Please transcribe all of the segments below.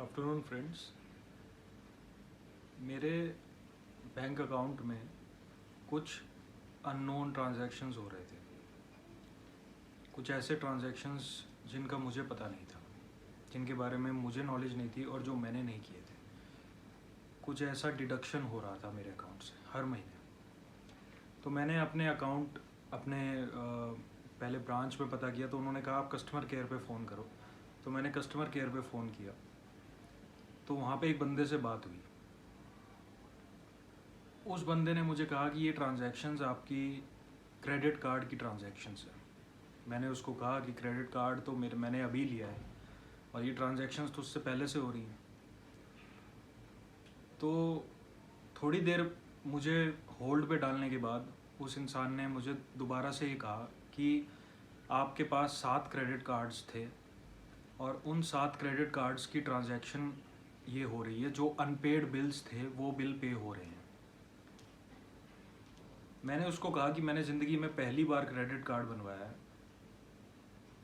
Afternoon friends. मेरे bank account में कुछ अननोन ट्रांजैक्शंस हो रहे थे। कुछ ऐसे ट्रांजैक्शंस जिनका मुझे पता नहीं था, जिनके बारे में मुझे नॉलेज नहीं थी और जो मैंने नहीं किए थे। कुछ ऐसा डिडक्शन हो रहा था मेरे अकाउंट से हर महीने। तो मैंने अपने अकाउंट पहले ब्रांच पे पता किया, तो उन्होंने कहा आप कस्टमर केयर पे फ़ोन करो। तो मैंने कस्टमर केयर पे फ़ोन किया, तो वहाँ पे एक बंदे से बात हुई। उस बंदे ने मुझे कहा कि ये ट्रांजैक्शंस आपकी क्रेडिट कार्ड की ट्रांजैक्शंस है। मैंने उसको कहा कि क्रेडिट कार्ड तो मैंने अभी लिया है और ये ट्रांजैक्शंस तो उससे पहले से हो रही हैं। तो थोड़ी देर मुझे होल्ड पे डालने के बाद उस इंसान ने मुझे दोबारा से ये कहा कि आपके पास 7 क्रेडिट कार्ड्स थे और उन 7 क्रेडिट कार्ड्स की ट्रांजैक्शन ये हो रही है, जो अनपेड बिल्स थे वो बिल पे हो रहे हैं। मैंने उसको कहा कि मैंने ज़िंदगी में पहली बार क्रेडिट कार्ड बनवाया है,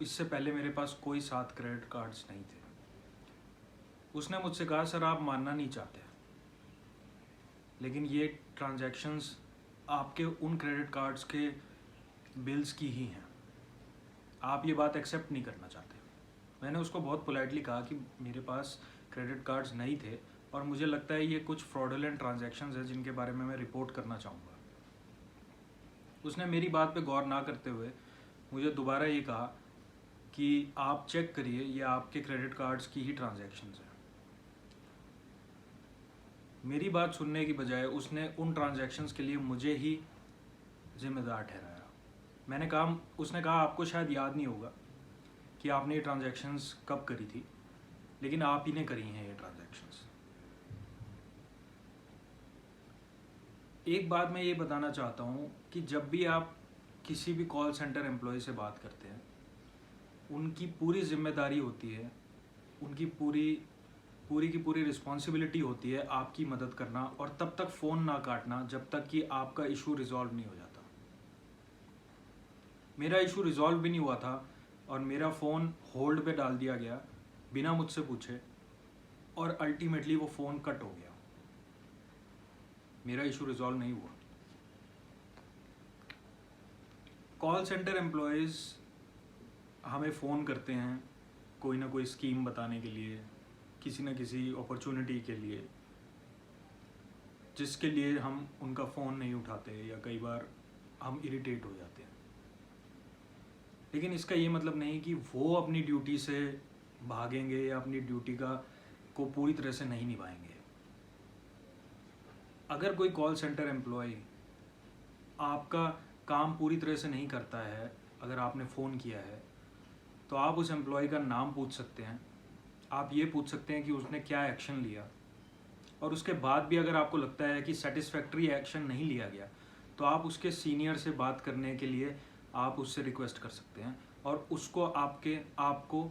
इससे पहले मेरे पास कोई 7 क्रेडिट कार्ड्स नहीं थे। उसने मुझसे कहा सर आप मानना नहीं चाहते, लेकिन ये ट्रांजैक्शंस आपके उन क्रेडिट कार्ड्स के बिल्स की ही हैं, आप ये बात एक्सेप्ट नहीं करना चाहते। मैंने उसको बहुत पोलाइटली कहा कि मेरे पास क्रेडिट कार्ड्स नहीं थे और मुझे लगता है ये कुछ फ्रॉडुलेंट ट्रांजैक्शंस हैं जिनके बारे में मैं रिपोर्ट करना चाहूँगा। उसने मेरी बात पे गौर ना करते हुए मुझे दोबारा ये कहा कि आप चेक करिए, ये आपके क्रेडिट कार्ड्स की ही ट्रांजैक्शंस हैं। मेरी बात सुनने की बजाय उसने उन ट्रांजैक्शंस के लिए मुझे ही जिम्मेदार ठहराया। उसने कहा आपको शायद याद नहीं होगा कि आपने ये ट्रांजैक्शंस कब करी थी, लेकिन आप ही ने करी हैं ये ट्रांजैक्शंस। एक बात मैं ये बताना चाहता हूँ कि जब भी आप किसी भी कॉल सेंटर एम्प्लॉय से बात करते हैं, उनकी पूरी जिम्मेदारी होती है, उनकी पूरी की पूरी रिस्पॉन्सिबिलिटी होती है आपकी मदद करना और तब तक फ़ोन ना काटना जब तक कि आपका इशू रिजॉल्व नहीं हो जाता। मेरा इशू रिजॉल्व भी नहीं हुआ था और मेरा फ़ोन होल्ड पे डाल दिया गया बिना मुझसे पूछे और अल्टीमेटली वो फ़ोन कट हो गया। मेरा इशू रिजॉल्व नहीं हुआ। कॉल सेंटर एम्प्लॉयज़ हमें फ़ोन करते हैं कोई ना कोई स्कीम बताने के लिए, किसी न किसी अपॉर्चुनिटी के लिए, जिसके लिए हम उनका फ़ोन नहीं उठाते या कई बार हम इरिटेट हो जाते हैं। लेकिन इसका ये मतलब नहीं कि वो अपनी ड्यूटी से भागेंगे या अपनी ड्यूटी को पूरी तरह से नहीं निभाएंगे। अगर कोई कॉल सेंटर एम्प्लॉय आपका काम पूरी तरह से नहीं करता है, अगर आपने फ़ोन किया है, तो आप उस एम्प्लॉय का नाम पूछ सकते हैं, आप ये पूछ सकते हैं कि उसने क्या एक्शन लिया, और उसके बाद भी अगर आपको लगता है कि सेटिस्फैक्ट्री एक्शन नहीं लिया गया, तो आप उसके सीनियर से बात करने के लिए आप उससे रिक्वेस्ट कर सकते हैं और उसको आपको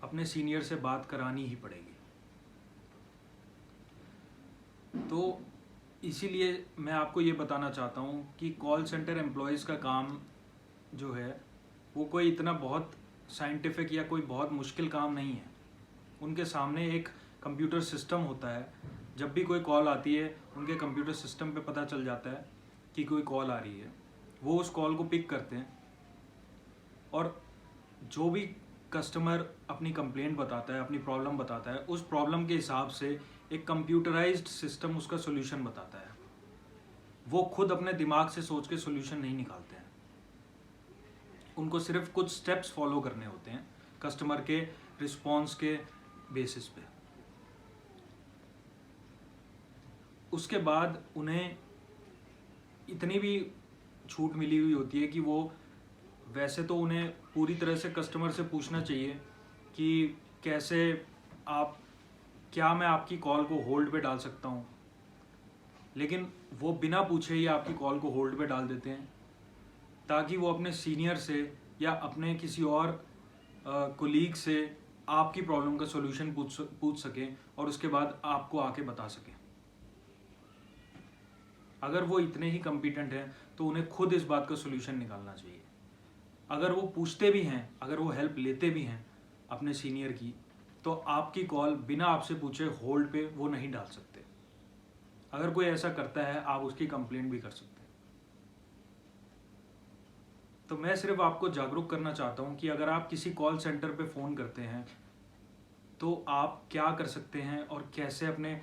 अपने सीनियर से बात करानी ही पड़ेगी। तो इसीलिए मैं आपको ये बताना चाहता हूँ कि कॉल सेंटर एम्प्लॉयज़ का काम जो है वो कोई इतना बहुत साइंटिफिक या कोई बहुत मुश्किल काम नहीं है। उनके सामने एक कंप्यूटर सिस्टम होता है, जब भी कोई कॉल आती है उनके कंप्यूटर सिस्टम पे पता चल जाता है कि कोई कॉल आ रही है। वो उस कॉल को पिक करते हैं और जो भी कस्टमर अपनी कंप्लेंट बताता है, अपनी प्रॉब्लम बताता है, उस प्रॉब्लम के हिसाब से एक कंप्यूटराइज्ड सिस्टम उसका सोल्यूशन बताता है। वो खुद अपने दिमाग से सोच के सोल्यूशन नहीं निकालते हैं, उनको सिर्फ कुछ स्टेप्स फॉलो करने होते हैं कस्टमर के रिस्पॉन्स के बेसिस पे। उसके बाद उन्हें इतनी भी छूट मिली हुई होती है कि वो वैसे तो उन्हें पूरी तरह से कस्टमर से पूछना चाहिए कि क्या मैं आपकी कॉल को होल्ड पे डाल सकता हूँ, लेकिन वो बिना पूछे ही आपकी कॉल को होल्ड पे डाल देते हैं ताकि वो अपने सीनियर से या अपने किसी और कोलीग से आपकी प्रॉब्लम का सॉल्यूशन पूछ सकें और उसके बाद आपको आके बता सकें। अगर वो इतने ही कॉम्पिटेंट हैं तो उन्हें खुद इस बात का सॉल्यूशन निकालना चाहिए। अगर वो पूछते भी हैं, अगर वो हेल्प लेते भी हैं अपने सीनियर की, तो आपकी कॉल बिना आपसे पूछे होल्ड पे वो नहीं डाल सकते। अगर कोई ऐसा करता है आप उसकी कंप्लेंट भी कर सकते हैं। तो मैं सिर्फ आपको जागरूक करना चाहता हूं कि अगर आप किसी कॉल सेंटर पे फ़ोन करते हैं तो आप क्या कर सकते हैं और कैसे अपने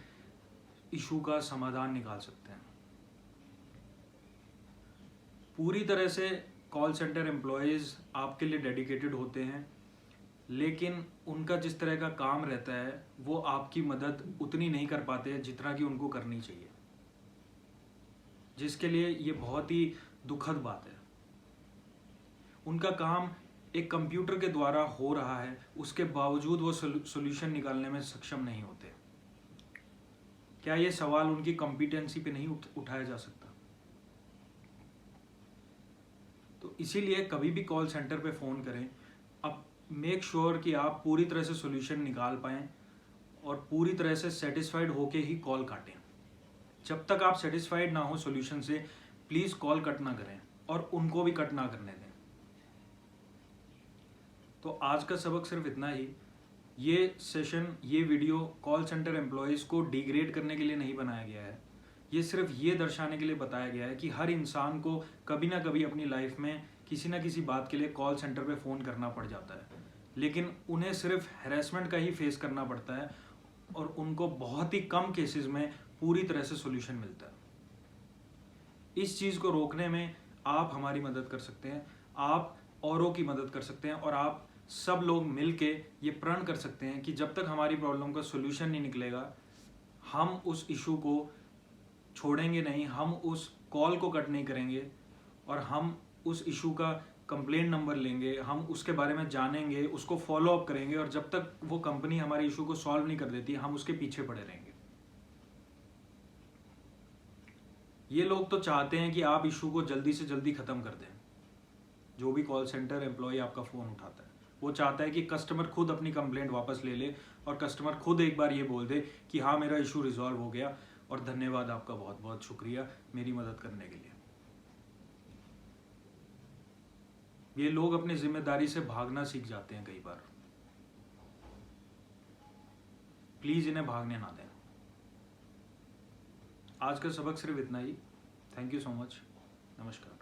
इशू का समाधान निकाल सकते हैं। पूरी तरह से कॉल सेंटर एम्प्लॉयज़ आपके लिए डेडिकेटेड होते हैं, लेकिन उनका जिस तरह का काम रहता है वो आपकी मदद उतनी नहीं कर पाते हैं जितना कि उनको करनी चाहिए, जिसके लिए ये बहुत ही दुखद बात है। उनका काम एक कंप्यूटर के द्वारा हो रहा है, उसके बावजूद वो सोल्यूशन निकालने में सक्षम नहीं होते। क्या ये सवाल उनकी कॉम्पिटेंसी पे नहीं उठाया जा सकता? तो इसीलिए कभी भी कॉल सेंटर पे फ़ोन करें, अब मेक श्योर कि आप पूरी तरह से सोल्यूशन निकाल पाएँ और पूरी तरह से सेटिस्फाइड होके ही कॉल काटें। जब तक आप सेटिस्फाइड ना हो सोल्यूशन से, प्लीज़ कॉल कट ना करें और उनको भी कट ना करने दें। तो आज का सबक सिर्फ इतना ही। ये सेशन, ये वीडियो कॉल सेंटर एम्प्लॉयज़ को डिग्रेड करने के लिए नहीं बनाया गया है। ये सिर्फ ये दर्शाने के लिए बताया गया है कि हर इंसान को कभी ना कभी अपनी लाइफ में किसी ना किसी बात के लिए कॉल सेंटर पे फ़ोन करना पड़ जाता है, लेकिन उन्हें सिर्फ हैरेसमेंट का ही फेस करना पड़ता है और उनको बहुत ही कम केसेस में पूरी तरह से सोल्यूशन मिलता है। इस चीज़ को रोकने में आप हमारी मदद कर सकते हैं, आप औरों की मदद कर सकते हैं और आप सब लोग मिल के ये प्रण कर सकते हैं कि जब तक हमारी प्रॉब्लम का सोल्यूशन नहीं निकलेगा हम उस इशू को छोड़ेंगे नहीं, हम उस कॉल को कट नहीं करेंगे और हम उस इशू का कंप्लेंट नंबर लेंगे, हम उसके बारे में जानेंगे, उसको फॉलो अप करेंगे और जब तक वो कंपनी हमारे इशू को सॉल्व नहीं कर देती हम उसके पीछे पड़े रहेंगे। ये लोग तो चाहते हैं कि आप इशू को जल्दी से जल्दी ख़त्म कर दें। जो भी कॉल सेंटर एम्प्लॉय आपका फ़ोन उठाता है वो चाहता है कि कस्टमर खुद अपनी कंप्लेंट वापस ले ले और कस्टमर खुद एक बार ये बोल दे कि हाँ मेरा इशू रिजॉल्व हो गया और धन्यवाद, आपका बहुत बहुत शुक्रिया मेरी मदद करने के लिए। ये लोग अपनी जिम्मेदारी से भागना सीख जाते हैं कई बार। प्लीज़ इन्हें भागने ना दें। आज का सबक सिर्फ इतना ही। Thank you so much. नमस्कार।